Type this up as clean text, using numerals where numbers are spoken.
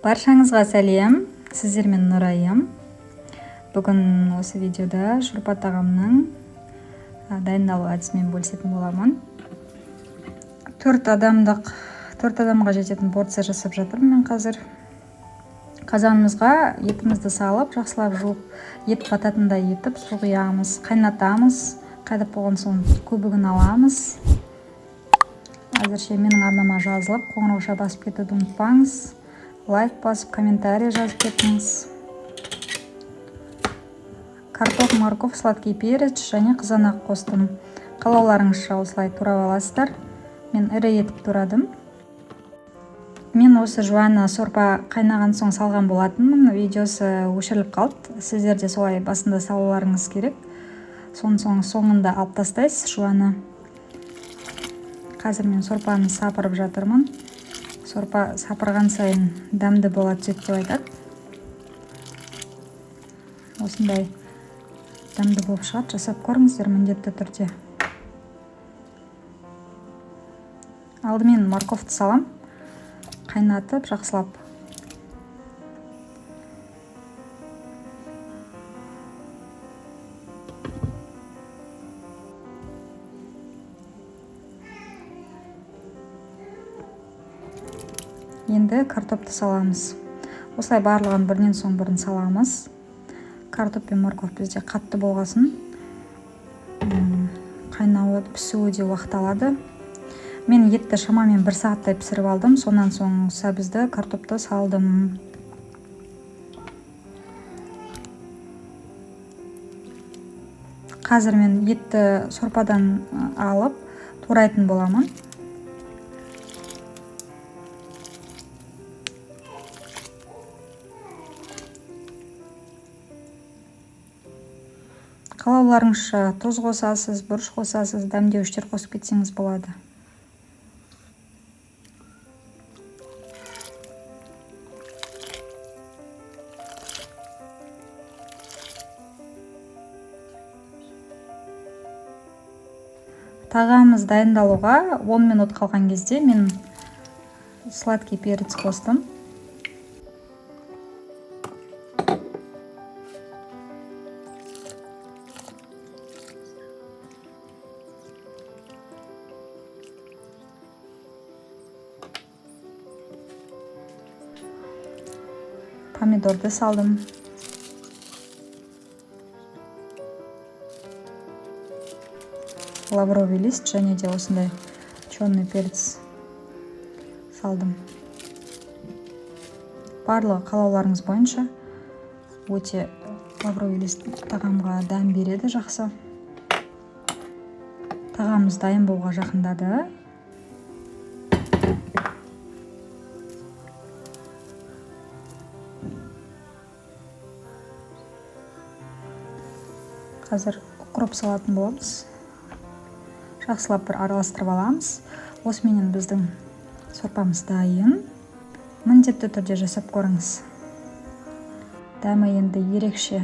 Баршаңызға сәлем, сіздермен Нұрайым. Бүгін осы видеода Шурпа тағамның дайындалу әдісімен бөлісетін боламын. 4 адамға жететін порция жасап жатырмын мен қазір. Қазанымызға етімізді салып, жақсылап жуып, ет бататындай етіп су құямыз, қайнатамыз. Қайнап болған соң көбігін аламыз. Әзірше менің арнама жазылып, қоңырауша басып кетуді ұмытпаңыз. Лайк басып, комментарий жазып кетіңіз. Картоп, морковь, сладкий перец және қызанақ қостым. Қалауларыңызша осылай турап аласыздар. Мен ірі етіп турадым. Мен осы жуаны сорпа қайнаған соң салған болатынмын. Видеосы өшіріліп қалды. Сіздер де солай басында салуларыңыз керек. Соңында алып тастайсыз жуаны. Қазір мен сорпаны сапырып жатырмын. Сорпа сапырған сайын дәмді болады деп айтады. Осындай дәмді болып шығады, жасап көріңіздер міндетті түрде. Алдымен морковьті салам, қайнатып, жақсылап. Енді картопты саламыз. Осылай барлығын бірінен соң бірін саламыз. Картоп пен морковь бізде қатты болғасын. Қайнауы, пісуі де уақыт алады. Мен етті шамамен 1 сағаттай пісіріп алдым. Сонан соң сәбізді, картопты салдым. Қазір мен етті сорпадан алып, турайтын боламын. Қалауларыңызша тұз қосасыз, бұрыш қосасыз, дәмдеуіштер қосып кетсеңіз болады. Тағамыз дайындалуға 10 минут қалған кезде мен сладкий перец қостым. Помидорды салдым. Лавровый лист және де осындай черный перец салдым. Барлығы қалауларыңыз бойынша өте лавровый лист тағамға дәм береді жақсы. Тағамыз дайын болуға жақындады. Қазір укроп салатын боламыз. Жақсылап бір араластырып аламыз. Осыменен біздің сорпамыз дайын. Міндетті түрде жасап көріңіз. Дәмі енді ерекше.